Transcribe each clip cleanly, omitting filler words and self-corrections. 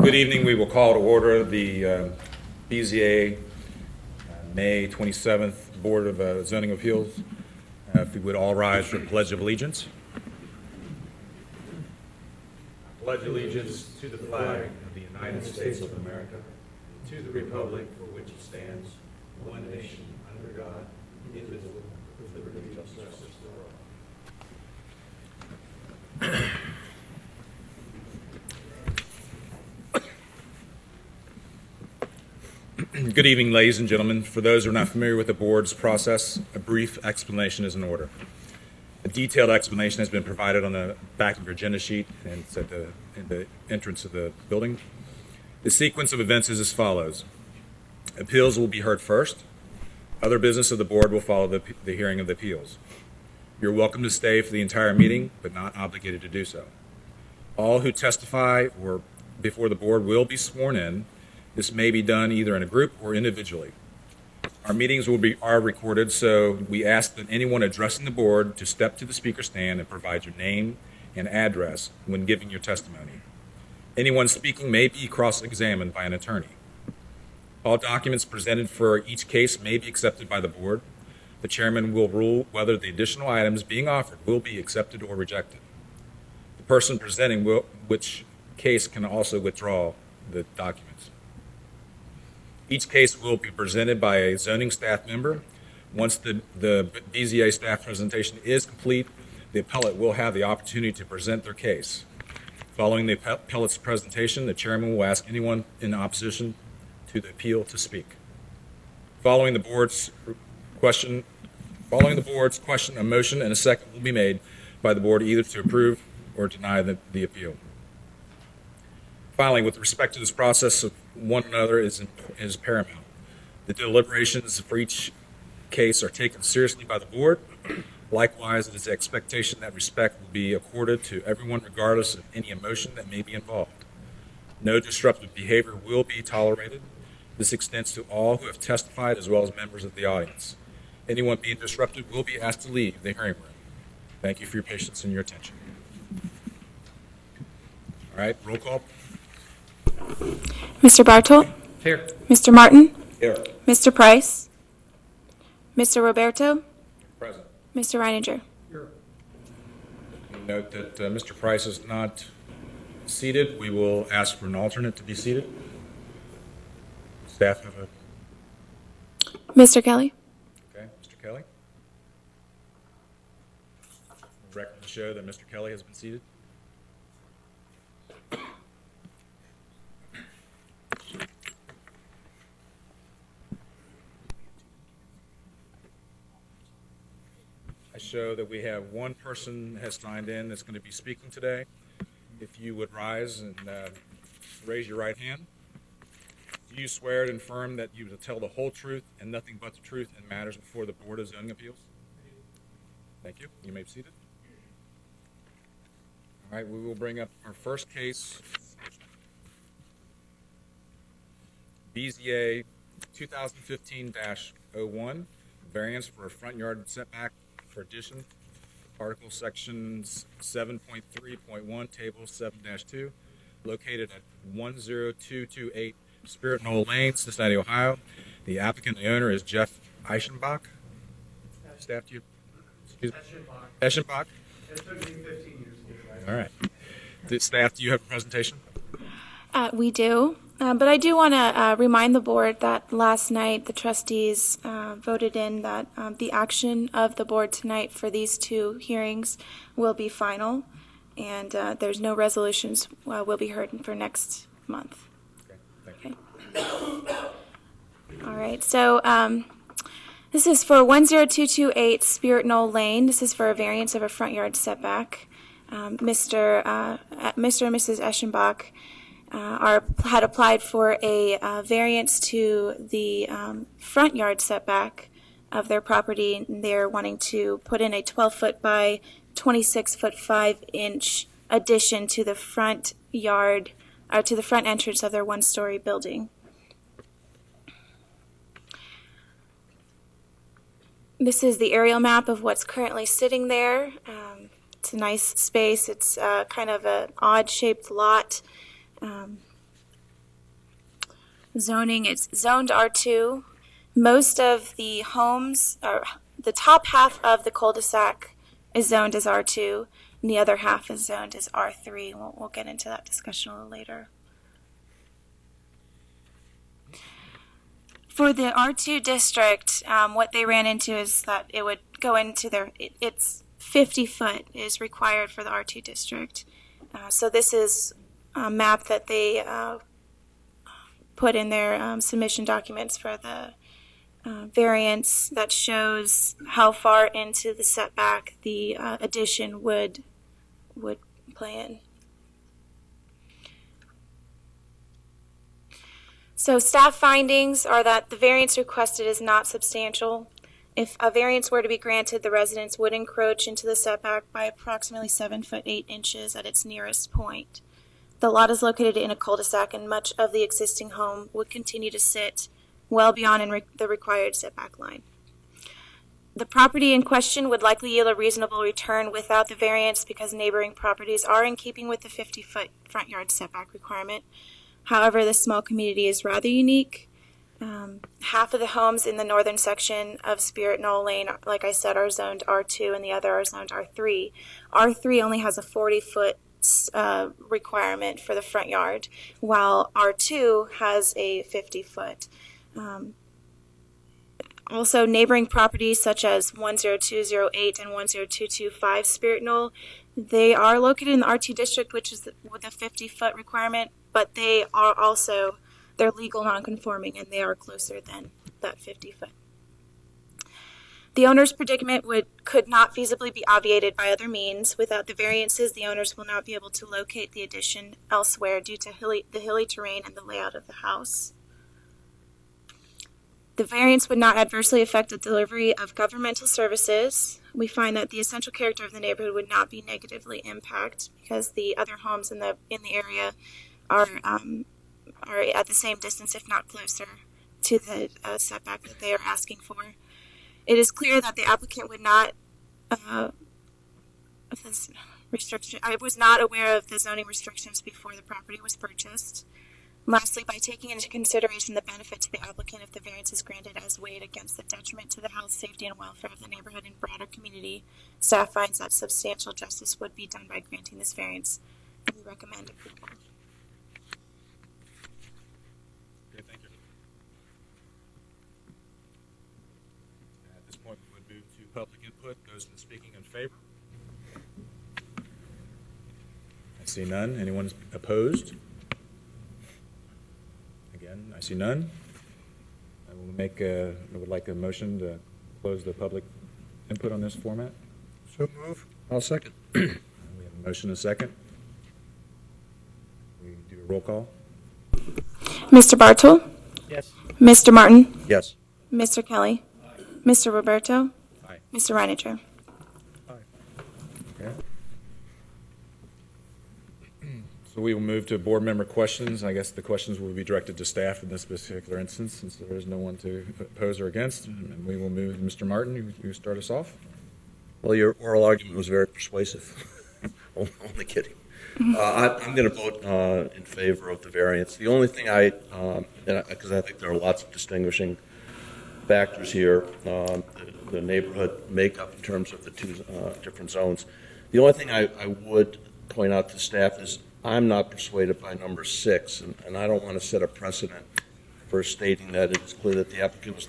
Good evening. We will call to order the BZA May 27th Board of Zoning Appeals. If we would all rise for the Pledge of Allegiance. Pledge allegiance to the flag of the United States of America, and to the republic for which it stands, one nation, under God, indivisible, with liberty and justice for all. Good evening, ladies and gentlemen. For those who are not familiar with the board's process, a brief explanation is in order. A detailed explanation has been provided on the back of your agenda sheet and it's at the entrance of the building. The sequence of events is as follows. Appeals will be heard first. Other business of the board will follow the hearing of the appeals. You're welcome to stay for the entire meeting, but not obligated to do so. All who testify or before the board will be sworn in. This may be done either in a group or individually. Our meetings are recorded, so we ask that anyone addressing the board to step to the speaker stand and provide your name and address when giving your testimony. Anyone speaking may be cross-examined by an attorney. All documents presented for each case may be accepted by the board. The chairman will rule whether the additional items being offered will be accepted or rejected. The person presenting which case can also withdraw the documents. Each case will be presented by a zoning staff member. Once the BZA staff presentation is complete, the appellate will have the opportunity to present their case. Following the appellate's presentation, the chairman will ask anyone in opposition to the appeal to speak. Following the board's question, a motion and a second will be made by the board either to approve or deny the appeal. Finally, with respect to this process of one another is paramount. The deliberations for each case are taken seriously by the board. Likewise, it is the expectation that respect will be accorded to everyone regardless of any emotion that may be involved. No disruptive behavior will be tolerated. This extends to all who have testified as well as members of the audience. Anyone being disruptive will be asked to leave the hearing room. Thank you for your patience and your attention. All right, roll call. Mr. Bartol? Here. Mr. Martin? Here. Mr. Price? Mr. Roberto? Present. Mr. Reininger? Here. Note that Mr. Price is not seated. We will ask for an alternate to be seated. Staff have a... Mr. Kelly? Okay, Mr. Kelly. Record to show that Mr. Kelly has been seated. I show that we have one person has signed in that's going to be speaking today. If you would rise and raise your right hand. Do you swear and affirm that you will tell the whole truth and nothing but the truth in matters before the Board of Zoning Appeals? Thank you. You may be seated. All right, we will bring up our first case. BZA 2015-01, variance for a front yard setback for addition, Article Sections 7.3.1, Table 7-2, located at 10228 Spirit Knoll Lane, Cincinnati, Ohio. The applicant and the owner is Jeff Eschenbach. Staff, do you? Excuse me? Eschenbach. It took me 15 years to get right. All right. The staff, do you have a presentation? We do, but I do want to remind the board that last night the trustees voted in that the action of the board tonight for these two hearings will be final, and there's no resolutions will be heard for next month. Okay, thank you. All right, so this is for 10228 Spirit Knoll Lane. This is for a variance of a front yard setback. Mr. and Mrs. Eschenbach had applied for a variance to the front yard setback of their property. They're wanting to put in a 12-foot by 26-foot 5-inch addition to the front yard, or to the front entrance of their one-story building. This is the aerial map of what's currently sitting there. It's a nice space. It's kind of an odd-shaped lot. zoning. It's zoned R2. Most of the homes, or the top half of the cul-de-sac is zoned as R2, and the other half is zoned as R3. We'll get into that discussion a little later. For the R2 district, what they ran into is that it would go into it's 50 foot is required for the R2 district. So this is a map that they put in their submission documents for the variance that shows how far into the setback the addition would play in. So staff findings are that the variance requested is not substantial. If a variance were to be granted, the residence would encroach into the setback by approximately 7 foot 8 inches at its nearest point. The lot is located in a cul-de-sac, and much of the existing home would continue to sit well beyond the required setback line. The property in question would likely yield a reasonable return without the variance because neighboring properties are in keeping with the 50-foot front yard setback requirement. However, this small community is rather unique. Half of the homes in the northern section of Spirit Knoll Lane, like I said, are zoned R2 and the other are zoned R3. R3 only has a 40-foot requirement for the front yard, while R2 has a 50-foot. Also, neighboring properties such as 10208 and 10225 Spirit Knoll, they are located in the R2 district, which is with a 50-foot requirement, but they are also, they're legal non-conforming and they are closer than that 50-foot. The owner's predicament could not feasibly be obviated by other means. Without the variances, the owners will not be able to locate the addition elsewhere due to the hilly terrain and the layout of the house. The variance would not adversely affect the delivery of governmental services. We find that the essential character of the neighborhood would not be negatively impacted because the other homes in the area are at the same distance, if not closer, to the setback that they are asking for. It is clear that the applicant would not, this restriction, I was not aware of the zoning restrictions before the property was purchased. Lastly, by taking into consideration the benefit to the applicant if the variance is granted as weighed against the detriment to the health, safety, and welfare of the neighborhood and broader community, staff finds that substantial justice would be done by granting this variance, and we recommend approval. Okay, thank you. At this point, we would move to public input. Those speaking in favor? I see none. Anyone opposed? Again, I see none. I would like a motion to close the public input on this format. So move. I'll second. We have a motion and a second. We do a roll call. Mr. Bartle? Yes. Mr. Martin? Yes. Mr. Kelly? Mr. Roberto? Aye. Mr. Reiniger? Okay. So we will move to board member questions. I guess the questions will be directed to staff in this particular instance, since there is no one to oppose or against. And we will move, Mr. Martin, you start us off. Well, your oral argument was very persuasive. Only kidding. I'm going to vote in favor of the variance. The only thing because I think there are lots of distinguishing factors here, the neighborhood makeup in terms of the two different zones. The only thing I would point out to staff is I'm not persuaded by number 6, and I don't want to set a precedent for stating that it's clear that the applicant was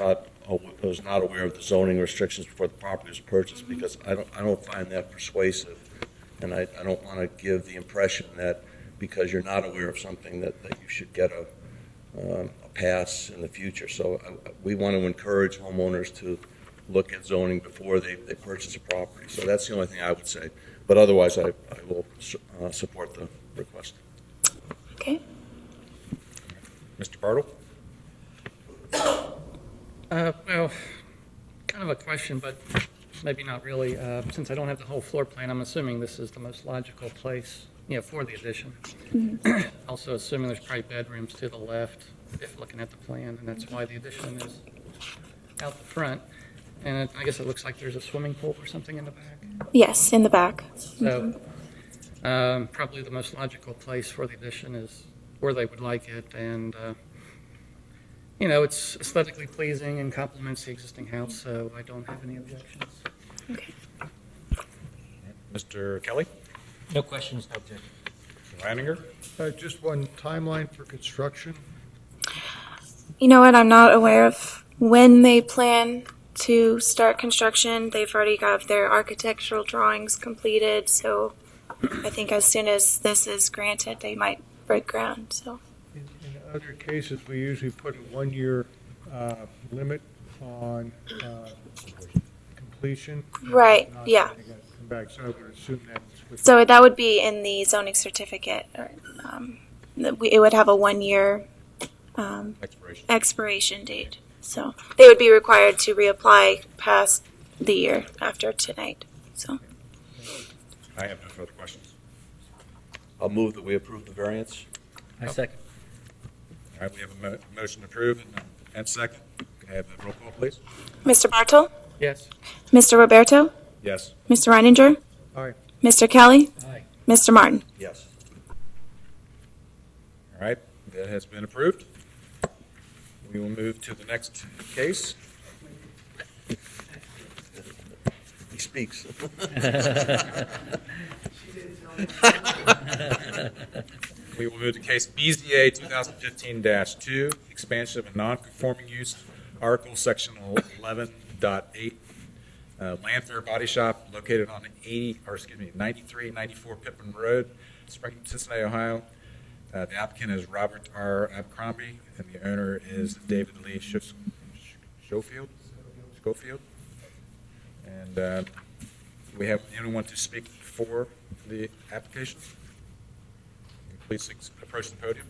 not aware of the zoning restrictions before the property was purchased, because I don't find that persuasive, and I don't want to give the impression that because you're not aware of something that you should get a pass in the future. So we want to encourage homeowners to look at zoning before they purchase a property. So that's the only thing I would say. But otherwise, I will support the request. Okay. Mr. Bartle? Well, kind of a question, but maybe not really. Since I don't have the whole floor plan, I'm assuming this is the most logical place, for the addition. Mm-hmm. Also assuming there's probably bedrooms to the left, if looking at the plan, and that's why the addition is out the front. And I guess it looks like there's a swimming pool or something in the back. Yes, in the back. So probably the most logical place for the addition is where they would like it, and it's aesthetically pleasing and complements the existing house, so I don't have any objections. Okay. Mr. Kelly? No questions, no objections. Mr. Leininger? Just one timeline for construction. You know what? I'm not aware of when they plan to start construction. They've already got their architectural drawings completed, so I think as soon as this is granted, they might break ground. So, In other cases, we usually put a one-year limit on completion. right, Not yeah. letting it come back. So I would assume that's with So that would be in the zoning certificate. It would have a 1-year Expiration. expiration date. So they would be required to reapply past the year after tonight. So, I have no further questions. I'll move that we approve the variance. I second. All right, we have a motion approved and second. Can I have the roll call, please? Mr. Bartle, Yes. Mr. Roberto, Yes. Mr. Reininger, Aye. Mr. Kelly, Aye. Mr. Martin. Yes. All right, that has been approved. We will move to the next case. He speaks. We will move to case BZA 2015-2, expansion of a non-conforming use, Article Section 11.8, Landfair Body Shop located on 9394 Pippin Road, Springfield, Cincinnati, Ohio. The applicant is Robert R. Abercrombie, and the owner is David Lee Schofield. And do we have anyone to speak for the application? Please approach the podium.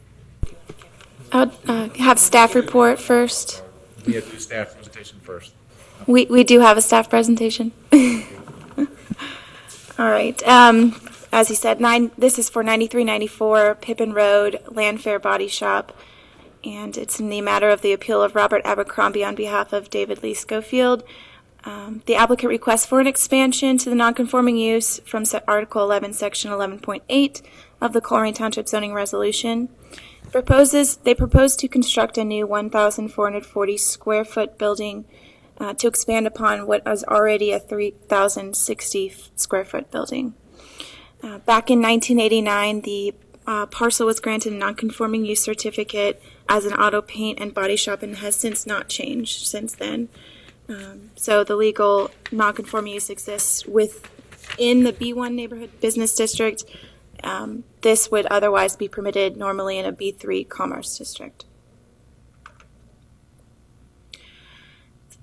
I'll have staff report first. We have to do staff presentation first. We do have a staff presentation. All right. As he said, this is for 9394 Pippin Road, Landfair Body Shop, and it's in the matter of the appeal of Robert Abercrombie on behalf of David Lee Schofield. The applicant requests for an expansion to the nonconforming use from Article 11, Section 11.8 of the Colerain Township zoning resolution. They propose to construct a new 1,440 square foot building to expand upon what is already a 3,060 square foot building. Back in 1989, the parcel was granted a nonconforming use certificate as an auto paint and body shop and has since not changed since then. So the legal nonconforming use exists within the B1 neighborhood business district. This would otherwise be permitted normally in a B3 commerce district.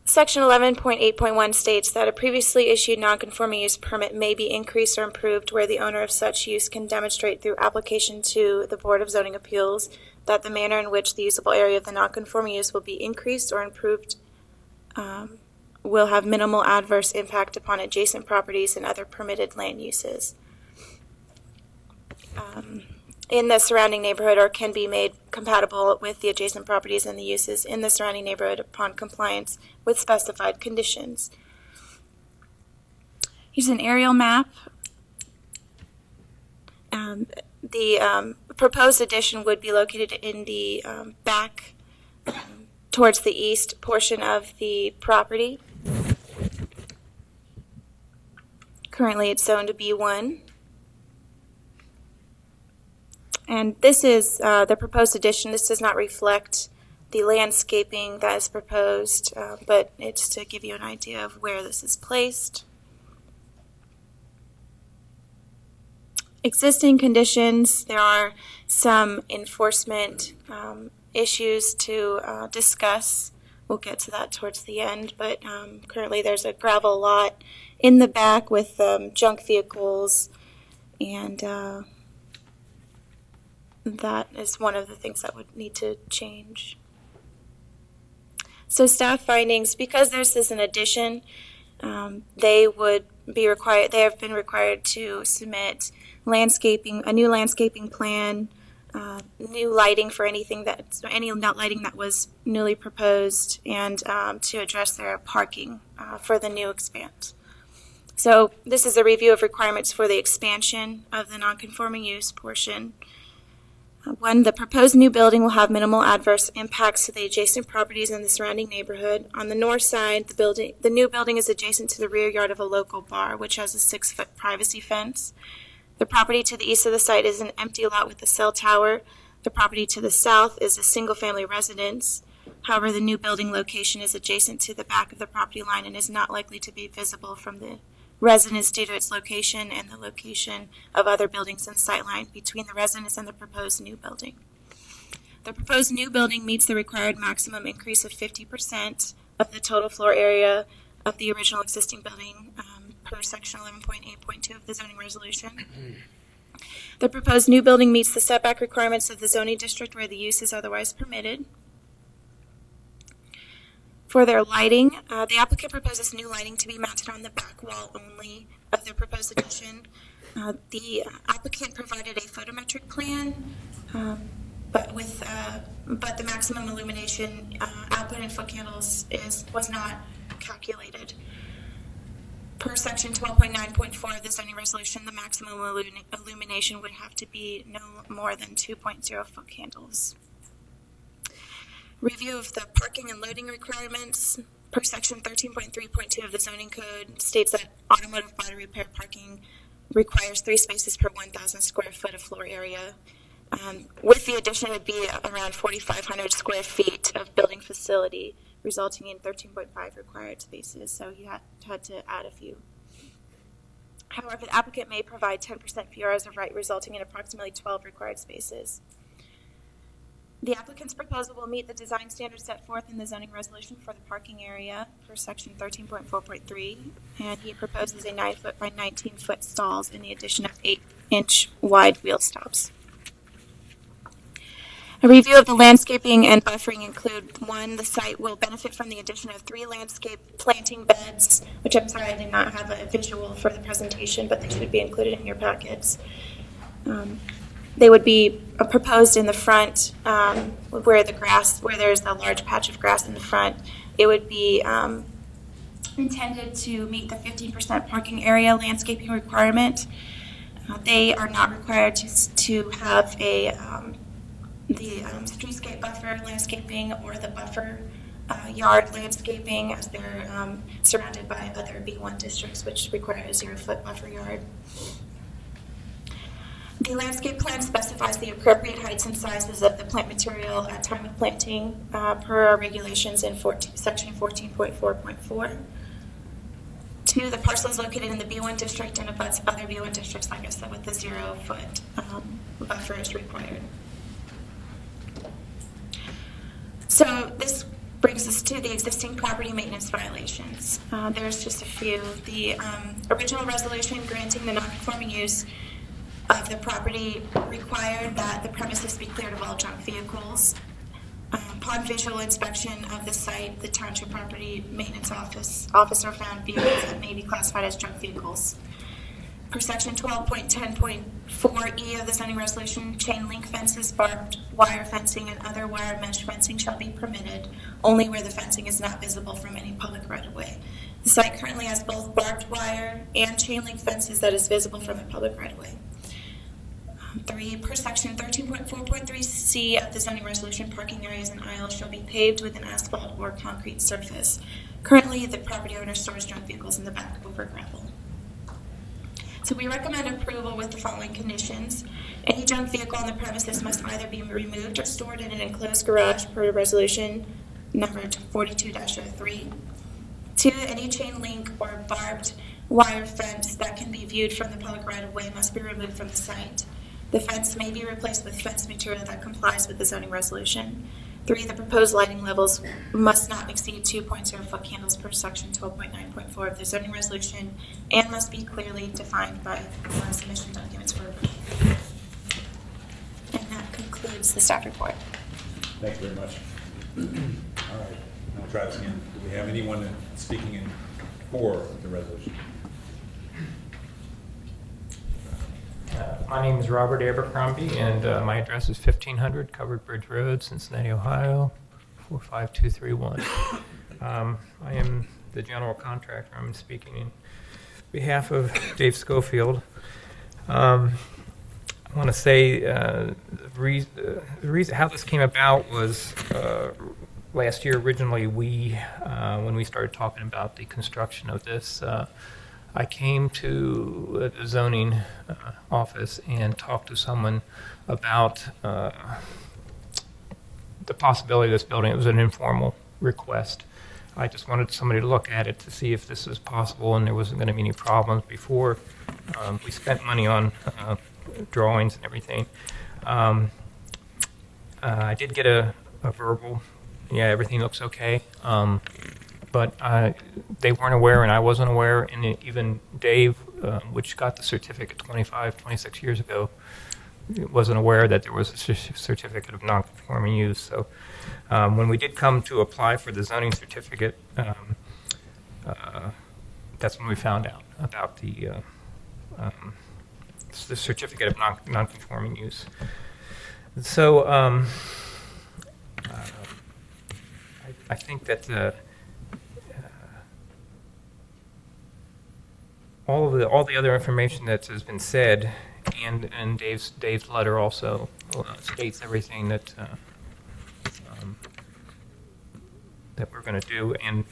Section 11.8.1 states that a previously issued nonconforming use permit may be increased or improved where the owner of such use can demonstrate through application to the Board of Zoning Appeals that the manner in which the usable area of the nonconforming use will be increased or improved will have minimal adverse impact upon adjacent properties and other permitted land uses in the surrounding neighborhood, or can be made compatible with the adjacent properties and the uses in the surrounding neighborhood upon compliance with specified conditions. Here's an aerial map. The proposed addition would be located in the back towards the east portion of the property. Currently it's zoned to B1. And this is the proposed addition. This does not reflect the landscaping that is proposed, but it's to give you an idea of where this is placed. Existing conditions, there are some enforcement issues to discuss. We'll get to that towards the end, but currently there's a gravel lot in the back with junk vehicles, and that is one of the things that would need to change. So staff findings, because this is an addition, they would be required, they have been required to submit landscaping, a new landscaping plan, new lighting for any lighting that was newly proposed, and to address their parking for the new expanse. So this is a review of requirements for the expansion of the nonconforming use portion. One, the proposed new building will have minimal adverse impacts to the adjacent properties in the surrounding neighborhood. On the north side, the new building is adjacent to the rear yard of a local bar, which has a 6-foot privacy fence. The property to the east of the site is an empty lot with a cell tower. The property to the south is a single-family residence. However, the new building location is adjacent to the back of the property line and is not likely to be visible from the residence due to its location and the location of other buildings in sightline between the residence and the proposed new building. The proposed new building meets the required maximum increase of 50% of the total floor area of the original existing building per section 11.8.2 of the zoning resolution. The proposed new building meets the setback requirements of the zoning district where the use is otherwise permitted. For their lighting, the applicant proposes new lighting to be mounted on the back wall only of the proposed addition. The applicant provided a photometric plan, but the maximum illumination output in foot candles was not calculated. Per section 12.9.4 of the zoning resolution, the maximum illumination would have to be no more than 2.0 foot candles. Review of the parking and loading requirements per section 13.3.2 of the zoning code states that automotive body repair parking requires 3 spaces per 1,000 square foot of floor area. With the addition, it would be around 4,500 square feet of building facility, resulting in 13.5 required spaces, so you had to add a few. However, the applicant may provide 10% fewer as of right, resulting in approximately 12 required spaces. The applicant's proposal will meet the design standards set forth in the zoning resolution for the parking area for section 13.4.3, and he proposes a 9-foot by 19-foot stalls in the addition of 8-inch wide wheel stops. A review of the landscaping and buffering include: 1, the site will benefit from the addition of 3 landscape planting beds, which I'm sorry I did not have a visual for the presentation, but they should be included in your packets. They would be proposed in the front where there's a large patch of grass in the front. It would be intended to meet the 15% parking area landscaping requirement. They are not required to have the streetscape buffer landscaping or the buffer yard landscaping, as they're surrounded by other B1 districts which require a 0-foot buffer yard. The landscape plan specifies the appropriate heights and sizes of the plant material at time of planting per our regulations in section 14.4.4. 2, the parcel is located in the B1 district and abuts other B1 districts, like I said, with the 0-foot buffer is required. So this brings us to the existing property maintenance violations. There's just a few. The original resolution granting the non-conforming use of the property required that the premises be cleared of all junk vehicles. Upon visual inspection of the site, the Township Property Maintenance Officer found vehicles that may be classified as junk vehicles. Per section 12.10.4E of the zoning resolution, chain link fences, barbed wire fencing, and other wire mesh fencing shall be permitted only where the fencing is not visible from any public right-of-way. The site currently has both barbed wire and chain link fences that is visible from a public right-of-way. 3, per section 13.4.3C of the zoning resolution, parking areas and aisles shall be paved with an asphalt or concrete surface. Currently, the property owner stores junk vehicles in the back over gravel. So we recommend approval with the following conditions. Any junk vehicle on the premises must either be removed or stored in an enclosed garage per resolution numbered 42-03. 2, any chain link or barbed wire fence that can be viewed from the public right-of-way must be removed from the site. The fence may be replaced with fence material that complies with the zoning resolution. 3, the proposed lighting levels must not exceed 2.0 foot candles per section 12.9.4 of the zoning resolution and must be clearly defined by submission documents for approval. And that concludes the staff report. Thanks very much. All right, I'll try this again. Do we have anyone speaking in for the resolution? My name is Robert Abercrombie, and my address is 1500 Covered Bridge Road, Cincinnati, Ohio, 45231. I am the general contractor. I'm speaking in behalf of Dave Schofield. want to say the reason how this came about was last year. Originally, when we started talking about the construction of this, I came to the zoning office and talked to someone about the possibility of this building. It was an informal request. I just wanted somebody to look at it to see if this was possible and there wasn't going to be any problems before we spent money on drawings and everything. I did get a verbal, yeah, everything looks okay. But they weren't aware and I wasn't aware, and even Dave, which got the certificate 26 years ago, wasn't aware that there was a certificate of non-conforming use. So when we did come to apply for the zoning certificate, that's when we found out about the certificate of non-conforming use. So I think that all the other information that has been said, and Dave's letter also states everything that that we're going to do, and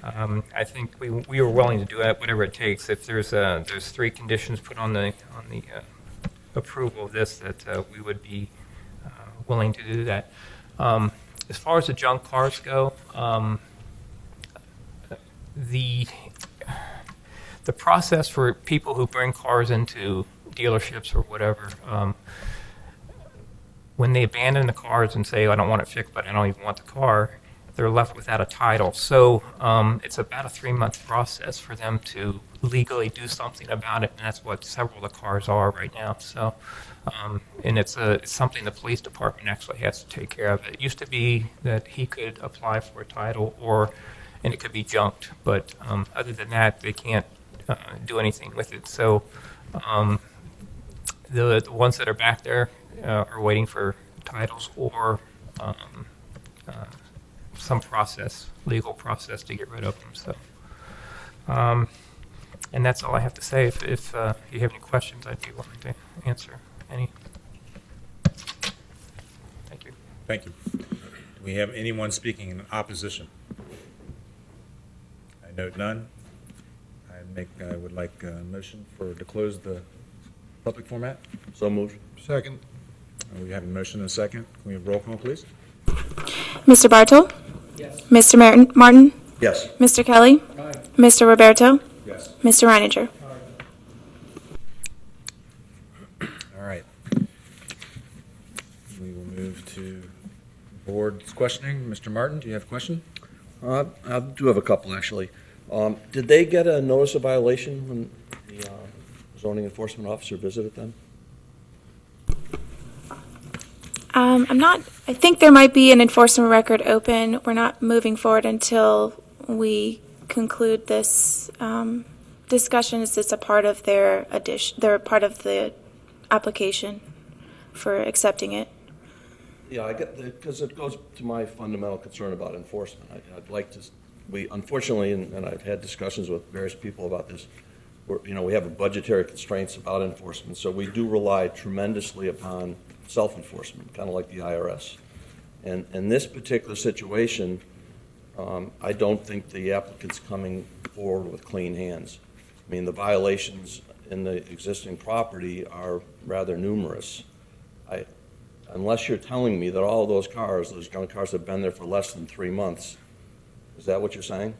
I think we were willing to do that, whatever it takes. If there's 3 conditions put on the approval of this, that we would be willing to do that. As far as the junk cars go, the process for people who bring cars into dealerships or whatever, when they abandon the cars and say, I don't want it fixed, but I don't even want the car, they're left without a title. So it's about a 3-month process for them to legally do something about it, and that's what several of the cars are right now. So, and it's something the police department actually has to take care of. It used to be that he could apply for a title, and it could be junked, but other than that, they can't do anything with it. So the ones that are back there are waiting for titles or some legal process to get rid of them. So, and that's all I have to say. If you have any questions, I'd be willing to answer any. Thank you. Thank you. Do we have anyone speaking in opposition? I note none. I would like a motion to close the public format. So moved. Second. We have a motion and a second. Can we have roll call, please? Mr. Bartle? Yes. Mr. Martin? Yes. Mr. Kelly? Aye. Mr. Roberto? Yes. Mr. Reininger? All right. We will move to board's questioning. Mr. Martin, do you have a question? I do have a couple, actually. Did they get a notice of violation when the zoning enforcement officer visited them? I think there might be an enforcement record open. We're not moving forward until we conclude this discussion. It's a part of their addition. They're part of the application for accepting it. Yeah, I get because it goes to my fundamental concern about enforcement. I'd like to. We unfortunately, and I've had discussions with various people about this. We have a budgetary constraints about enforcement, so we do rely tremendously upon self-enforcement, kind of like the IRS. And in this particular situation, I don't think the applicant's coming forward with clean hands. I mean, the violations in the existing property are rather numerous. Unless you're telling me that all of those junk cars have been there for less than 3 months, is that what you're saying?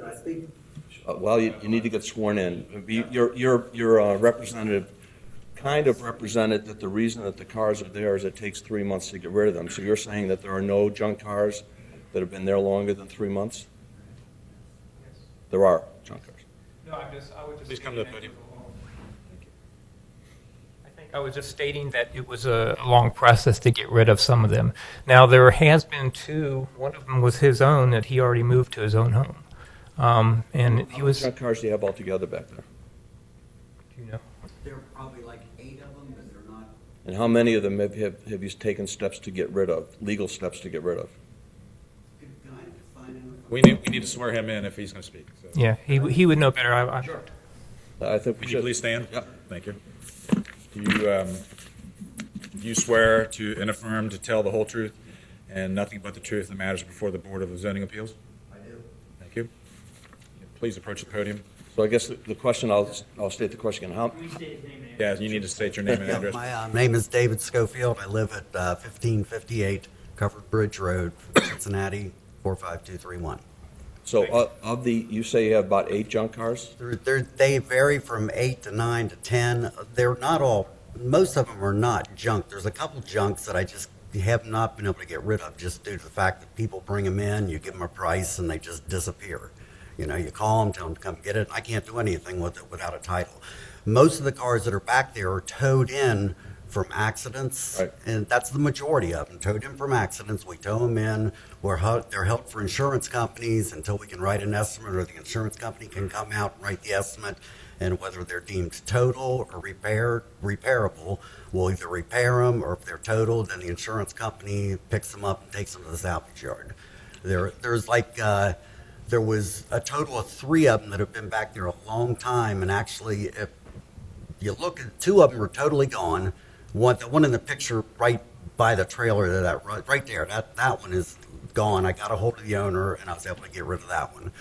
I think. Well, you need to get sworn in. Your representative kind of represented that the reason that the cars are there is it takes 3 months to get rid of them. So you're saying that there are no junk cars that have been there longer than 3 months? Yes. There are junk cars. No, I would just. Please come to the podium. I was just stating that it was a long process to get rid of some of them. Now, there has been 2. One of them was his own that he already moved to his own home. And he was. How many junk cars do you have altogether back there? Do you know? There are probably like 8 of them, but they're not. And how many of them have you taken steps to get rid of, legal steps to get rid of? Good guy to find out. We need to swear him in if he's going to speak. So. Yeah, he would know better. I think we Would should. you please stand? Yep. Thank you. Do you swear to and affirm to tell the whole truth and nothing but the truth in the matters before the Board of Zoning Appeals? I do. Thank you. Please approach the podium. So I guess the question, I'll state the question again. How, Yeah, you need to state your name and address. My name is David Schofield. I live at 1558 Covered Bridge Road, Cincinnati, 45231. so of the, you say you have about 8 junk cars? They vary from 8 to 9 to 10. They're not all, most of them are not junk. There's a couple junks that I just have not been able to get rid of just due to the fact that people bring them in, you give them a price, and they just disappear. You know, you call them, tell them to come get it. I can't do anything with it without a title. Most of the cars that are back there are towed in from accidents, Right. and that's the majority of them. Towed in from accidents, we tow them in. They're held for insurance companies until we can write an estimate, or the insurance company can come out and write the estimate. And whether they're deemed total or repairable, we'll either repair them, or if they're totaled, then the insurance company picks them up and takes them to the salvage yard. There was a total of 3 of them that have been back there a long time, and actually, if you look at 2 of them are totally gone. The one in the picture right by the trailer, right there, that one is gone. I got a hold of the owner, and I was able to get rid of that one.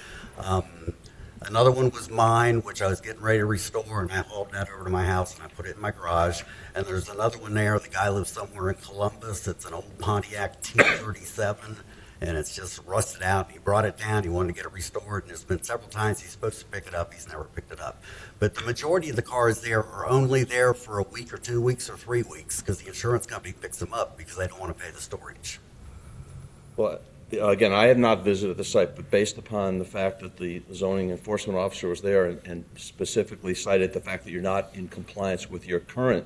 Another one was mine, which I was getting ready to restore, and I hauled that over to my house, and I put it in my garage. And there's another one there. The guy lives somewhere in Columbus. It's an old Pontiac T37. And it's just rusted out. He brought it down. He wanted to get it restored. And there's been several times he's supposed to pick it up. He's never picked it up. But the majority of the cars there are only there for a week or 2 weeks or 3 weeks because the insurance company picks them up because they don't want to pay the storage. Well, again, I have not visited the site, but based upon the fact that the zoning enforcement officer was there and specifically cited the fact that you're not in compliance with your current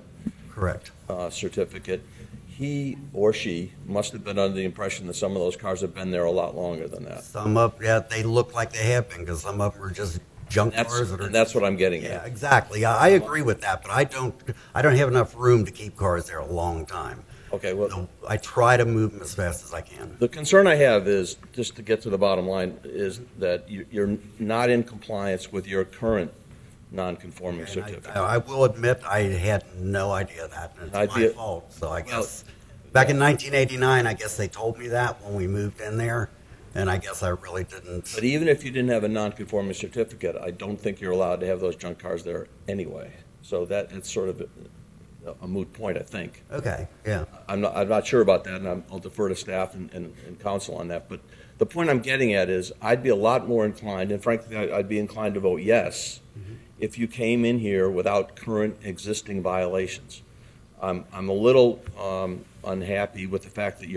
Correct. Certificate, he or she must have been under the impression that some of those cars have been there a lot longer than that. They look like they have been because some of them are just junk cars. And that's what I'm getting Yeah, at. exactly. I agree with that, but I don't have enough room to keep cars there a long time. Okay, well, So I try to move them as fast as I can. the concern I have is, just to get to the bottom line, is that you're not in compliance with your current non-conforming And certificate. I will admit I had no idea that, and it's my fault. So I guess back in 1989, I guess they told me that when we moved in there, and I guess I really didn't. But even if you didn't have a non-conforming certificate, I don't think you're allowed to have those junk cars there anyway. So it's sort of a moot point, I think. Okay, yeah. I'm not sure about that, and I'll defer to staff and counsel on that. But the point I'm getting at is I'd be a lot more inclined, and frankly, I'd be inclined to vote yes if you came in here without current existing violations. I'm a little unhappy with the fact that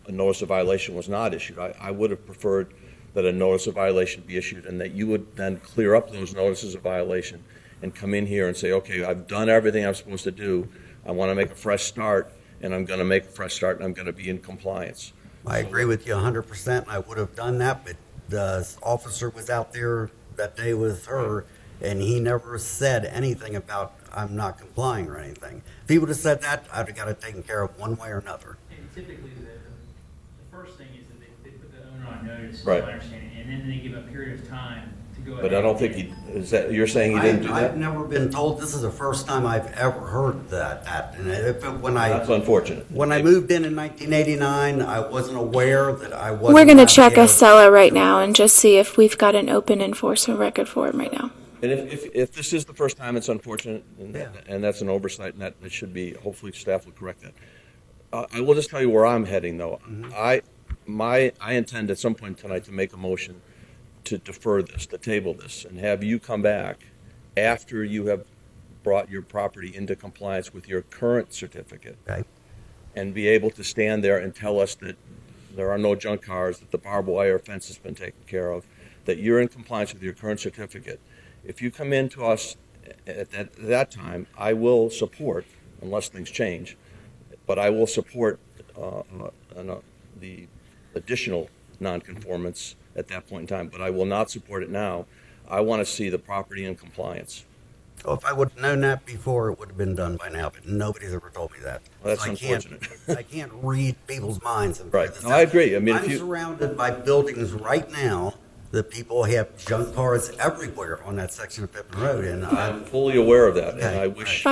a notice of violation was not issued. I would have preferred that a notice of violation be issued and that you would then clear up those notices of violation and come in here and say, okay, I've done everything I'm supposed to do. I want to make a fresh start, and I'm going to make a fresh start, and I'm going to be in compliance. I agree with you 100%. I would have done that, but the officer was out there that day with her, and he never said anything about I'm not complying or anything. If he would have said that, I'd have got it taken care of one way or another. And typically, the first thing is that they put the owner on notice, Right. I understand, and then they give a period of time to go ahead. But I don't think you're saying he didn't do I've that? never been told. This is the first time I've ever heard that. And That's unfortunate. when I moved in 1989, I wasn't aware that I wasn't. We're going to allowed check get a seller right now and just see if we've got an open enforcement record for him right now. And if this is the first time, it's unfortunate, Yeah. and that's an oversight, and that it should be, hopefully staff will correct that. I will just tell you where I'm heading, though. I intend at some point tonight to make a motion to defer this, to table this, and have you come back after you have brought your property into compliance with your current certificate. Okay. And be able to stand there and tell us that there are no junk cars, that the barbed wire fence has been taken care of, that you're in compliance with your current certificate. If you come in to us at that time, I will support, unless things change, but I will support the additional nonconformance at that point in time, but I will not support it now. I want to see the property in compliance. Well, if I would have known that before, it would have been done by now, but nobody's ever told me that. Well, that's So unfortunate. I can't read people's minds. And Right. figure this No, out. I agree. I mean, I'm surrounded by buildings right now The people have junk cars everywhere on that section of Pippin Road, and I'm fully aware of that, and Okay.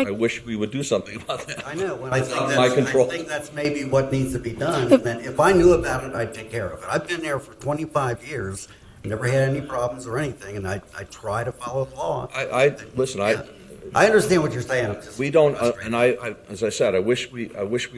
I wish we would do something about that. I know. Well, It's not my control. I think that's maybe what needs to be done. And then if I knew about it, I'd take care of it. I've been there for 25 years, never had any problems or anything, and I try to follow the law. Listen, I understand what you're saying. I'm just we don't, frustrated. and as I said, I wish we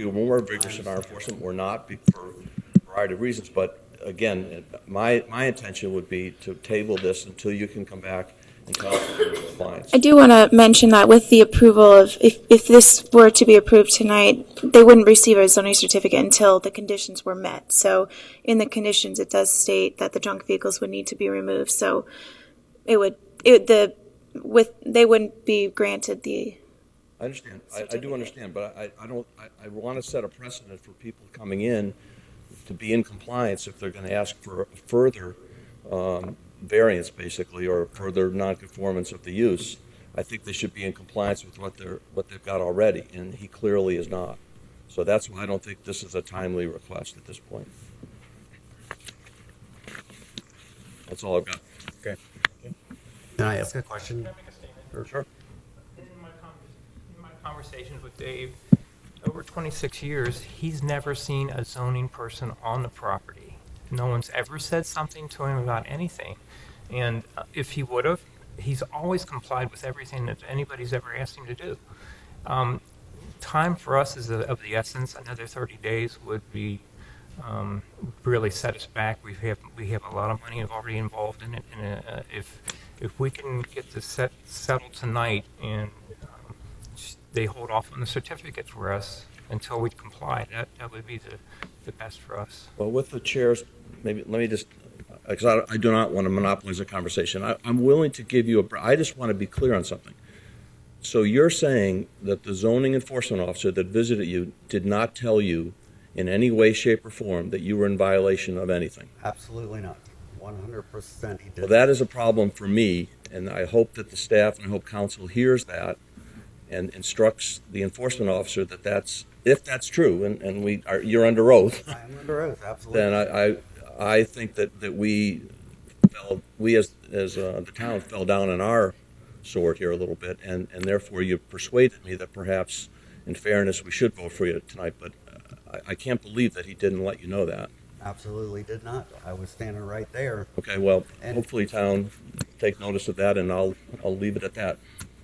were more vigorous in our enforcement. We're not for a variety of reasons, but again, my intention would be to table this until you can come back and tell us your compliance. I do want to mention that with the approval of, if this were to be approved tonight, they wouldn't receive a zoning certificate until the conditions were met. So in the conditions, it does state that the junk vehicles would need to be removed. So they wouldn't be granted the. I understand. I do understand, but I want to set a precedent for people coming in to be in compliance if they're going to ask for a further variance, basically, or further nonconformance of the use. I think they should be in compliance with what they've got already, and he clearly is not. So that's why I don't think this is a timely request at this point. That's all I've got. Okay. Can I ask a question? Can I make a statement? Sure. In my conversations with Dave, over 26 years, he's never seen a zoning person on the property. No one's ever said something to him about anything. And if he would have, he's always complied with everything that anybody's ever asked him to do. Time for us is of the essence. Another 30 days would be really set us back. We have a lot of money already involved in it. And if we can get this settled tonight and they hold off on the certificate for us until we comply, that would be the best for us. Well, with the chairs, maybe let me just, because I do not want to monopolize the conversation. I'm willing to give you I just want to be clear on something. So you're saying that the zoning enforcement officer that visited you did not tell you in any way, shape, or form that you were in violation of anything? Absolutely not. 100% he did. Well, that is a problem for me, and I hope that the staff and I hope council hears that and instructs the enforcement officer that if that's true, and you're under oath. I am under oath, absolutely. Then I think that we as the town fell down on our sword here a little bit, and therefore you persuaded me that perhaps, in fairness, we should vote for you tonight. But I can't believe that he didn't let you know that. Absolutely did not. I was standing right there. Okay, well, And- hopefully town take notice of that, and I'll leave it at that.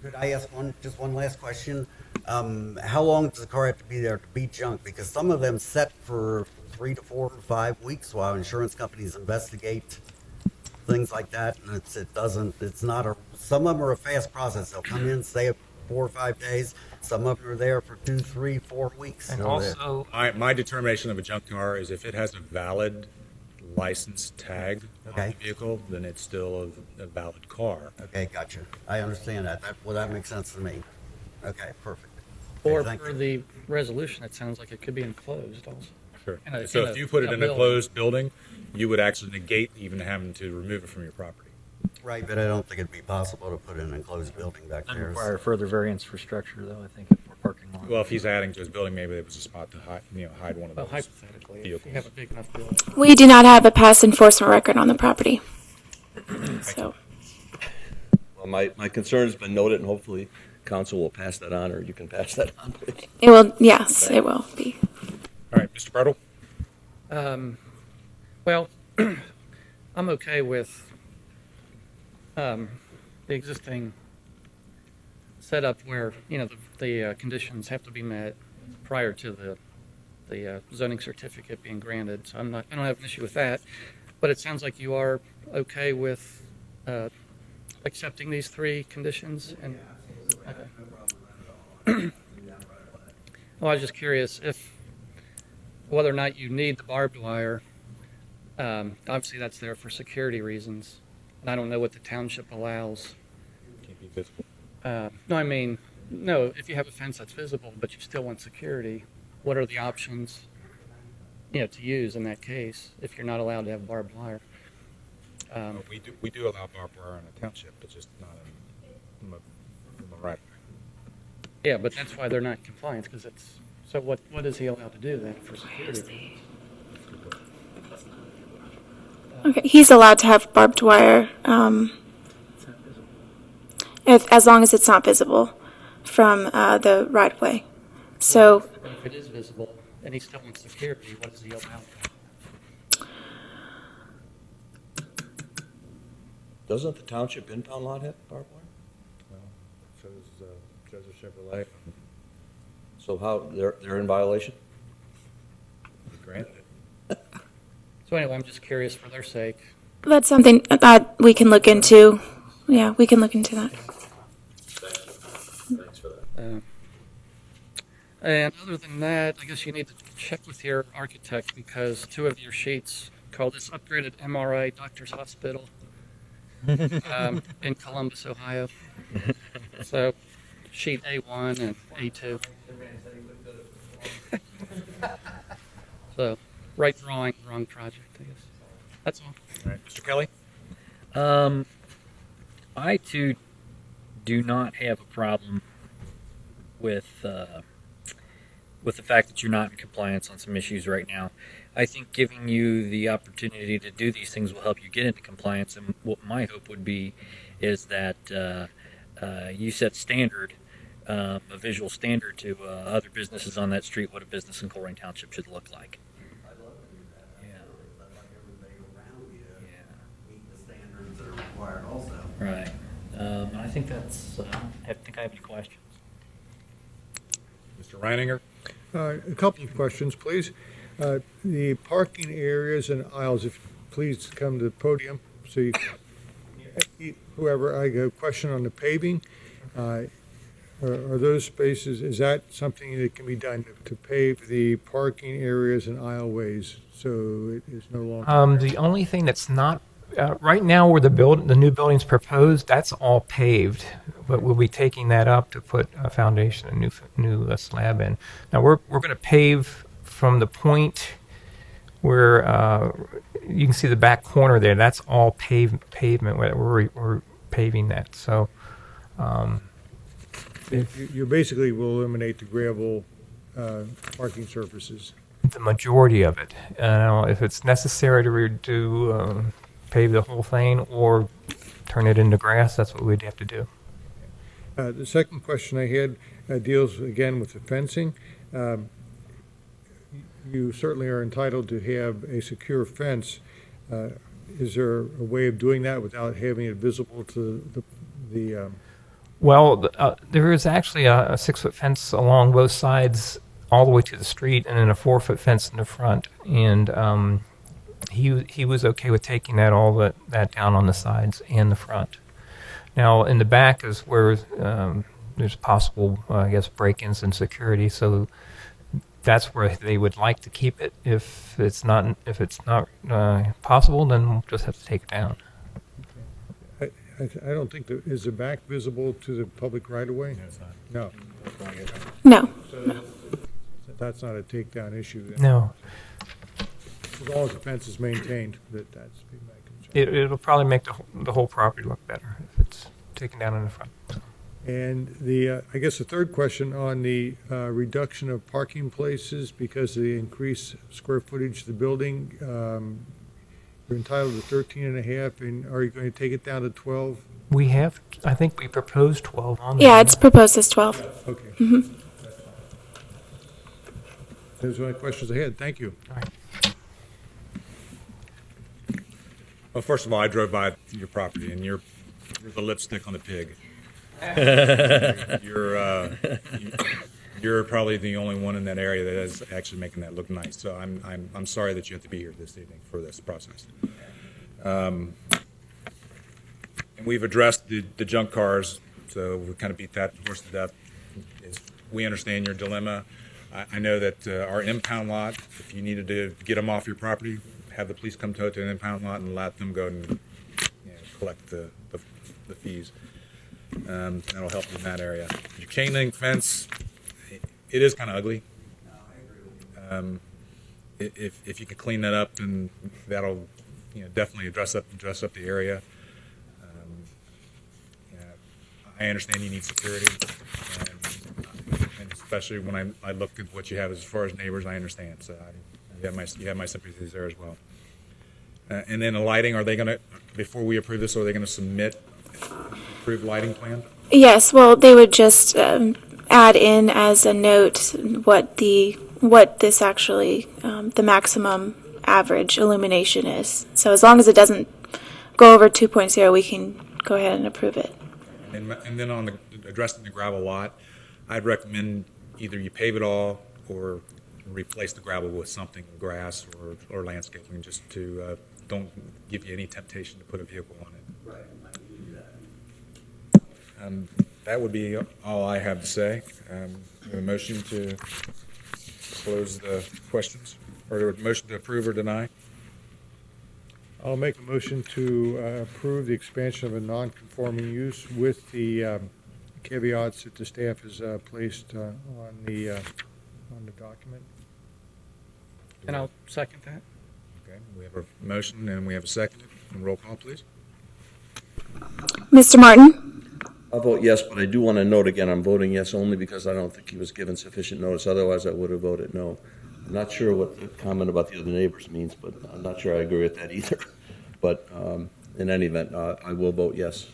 Could I ask just one last question? How long does the car have to be there to be junk? Because some of them set for 3 to 4 or 5 weeks while insurance companies investigate things like that, and some of them are a fast process. They'll come in, stay 4 or 5 days. Some of them are there for 2, 3, 4 weeks. And So also, My determination of a junk car is if it has a valid license tag on Okay. the vehicle, then it's still a valid car. okay, gotcha. I understand that. That makes sense to me. Okay, perfect. Or Thank per you. the resolution, it sounds like it could be enclosed also. Sure. In So a- if you put it in a in a building. closed building, you would actually negate even having to remove it from your property. Right, but I don't think it'd be possible to put in an enclosed building back That'd there. require further variance for structure, though, I think, for parking lot. Well, if he's adding to his building, maybe there was a spot to hide one of Well, those. hypothetically, if you vehicles. have a big enough building. We do not have a past enforcement record on the property. So, Well, my concern has been noted, and hopefully council will pass that on, or you can pass that on, please. it will, yes, it will be. All right, Mr. Bartle? Well, I'm okay with the existing setup where, the conditions have to be met prior to the zoning certificate being granted. So I don't have an issue with that. But it sounds like you are okay with accepting these 3 conditions? And okay. Well, I was just curious whether or not you need the barbed wire. Obviously, that's there for security reasons, and I don't know what the township allows. Can't be visible. No, if you have a fence that's visible, but you still want security, what are the options, to use in that case if you're not allowed to have barbed wire? We do allow barbed wire in a township, but just not in the right. Yeah, but that's why they're not compliant, because so what is he allowed to do then for security? Okay, he's allowed to have barbed wire, as long as it's not visible from the right-of-way. So, But if it is visible and he still wants security, what is he allowed? Doesn't the township impound lot have barbed wire? So this is Joseph Chevrolet. So how, they're in violation? Granted. So anyway, I'm just curious for their sake. that's something that we can look into. Yeah, we can look into that. Thanks for that. And other than that, I guess you need to check with your architect because 2 of your sheets call this upgraded MRI Doctor's Hospital in Columbus, Ohio. So sheet A1 and A2. So right drawing, wrong project, I guess. That's all. All right, Mr. Kelly? I too do not have a problem with the fact that you're not in compliance on some issues right now. I think giving you the opportunity to do these things will help you get into compliance. And what my hope would be is that you set standard, a visual standard to other businesses on that street, what a business in Colerain Township should look like. I'd love to do that. Yeah. I'd like everybody around me to Yeah. meet the standards that are required also. Right. I think that's. I think I have any questions. Mr. Reininger? A couple of questions, please. The parking areas and aisles, if you please come to the podium. So whoever, I got a question on the paving. Are those spaces, is that something that can be done to pave the parking areas and aisleways so it is no longer? The only thing that's not right now where the new building's proposed, that's all paved, but we'll be taking that up to put a foundation, a new slab in. Now we're going to pave from the point where you can see the back corner there. That's all pavement. We're paving that. So You basically will eliminate the gravel parking surfaces. the majority of it. If it's necessary to redo. Pave the whole thing or turn it into grass, that's what we'd have to do. The second question I had deals again with the fencing. You certainly are entitled to have a secure fence. Is there a way of doing that without having it visible to the Well, there is actually a 6-foot fence along both sides all the way to the street and then a 4-foot fence in the front. And he was okay with taking that down on the sides and the front. Now in the back is where there's possible, I guess, break-ins and security. So that's where they would like to keep it. If it's not possible, then we'll just have to take it down. I don't think is the back visible to the public right away? No, it's not. No. No. So that's not a takedown issue then. No, As long as the fence is maintained, that's be my concern. it'll probably make the whole property look better if it's taken down in the front. And I guess the third question on the reduction of parking places because of the increased square footage of the building, you're entitled to 13 and a half, and are you going to take it down to 12? I think we proposed 12 on there. Yeah, it's proposed as 12. Okay. Mm-hmm. Those are my questions I had. Thank you. All right. Well, first of all, I drove by your property, and you're the lipstick on the pig. You're probably the only one in that area that is actually making that look nice. So I'm sorry that you have to be here this evening for this process. And we've addressed the junk cars, so we kind of beat that horse to death. We understand your dilemma. I know that our impound lot, if you needed to get them off your property, have the police come tow it to an impound lot and let them go and collect the fees. That'll help you in that area. Your chain link fence, it is kind of ugly. If you could clean that up, then that'll definitely dress up the area. I understand you need security, and especially when I look at what you have as far as neighbors, I understand. So you have my sympathies there as well. And then the lighting, are they going to, before we approve this, are they going to submit approved lighting plan? Yes, well, they would just add in as a note what this actually, the maximum average illumination is. So as long as it doesn't go over 2.0, we can go ahead and approve it. And then on addressing the gravel lot, I'd recommend either you pave it all or replace the gravel with something, grass or landscaping, just to don't give you any temptation to put a vehicle on it. That would be all I have to say. A motion to close the questions, or a motion to approve or deny? I'll make a motion to approve the expansion of a non-conforming use with the caveats that the staff has placed on the document. And I'll second that. Okay, we have a motion and we have a second. Roll call, please. Mr. Martin? I'll vote yes, but I do want to note again, I'm voting yes only because I don't think he was given sufficient notice. Otherwise, I would have voted no. I'm not sure what the comment about the other neighbors means, but I'm not sure I agree with that either. But in any event, I will vote yes.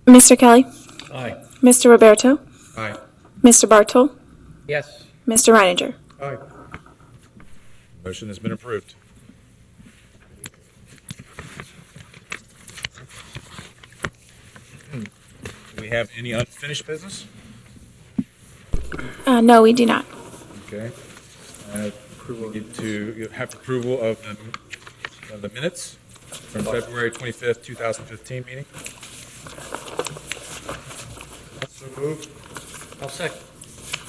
Mr. Kelly? Aye. Mr. Roberto? Aye. Mr. Bartle? Yes. Mr. Reininger? Aye. Motion has been approved. Do we have any unfinished business? No, we do not. Okay. We need to have approval of the minutes from February 25th, 2015 meeting. So moved. I'll second.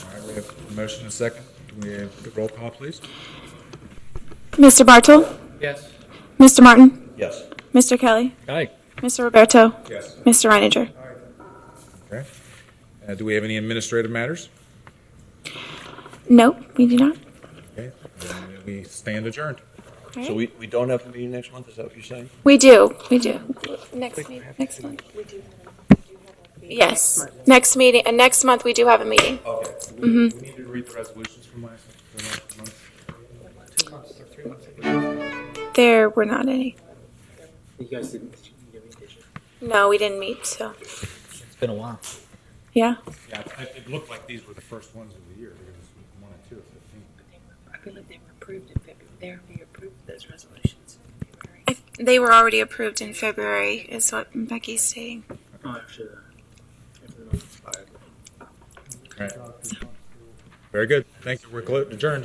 All right, we have a motion and a second. Can we have the roll call, please? Mr. Bartle? Yes. Mr. Martin? Yes. Mr. Kelly? Aye. Mr. Roberto? Yes. Mr. Reininger? Okay. Do we have any administrative matters? No, we do not. Okay. Then we stand adjourned. So we don't have a meeting next month, is that what you're saying? We do. Next month. Yes, next meeting, and next month we do have a meeting. Okay. We need to read the resolutions from last month. 2 months or 3 months ago. There were not any. You guys didn't give me did you? No, we didn't meet, so, It's been a while. yeah. Yeah, it looked like these were the first ones of the year. There was 1 and 2 of 15. I believe they were approved in February. They approved those resolutions in February. They were already approved in February, is what Becky's stating. Oh, after the month expired. All right. Very good. Thank you. We're adjourned.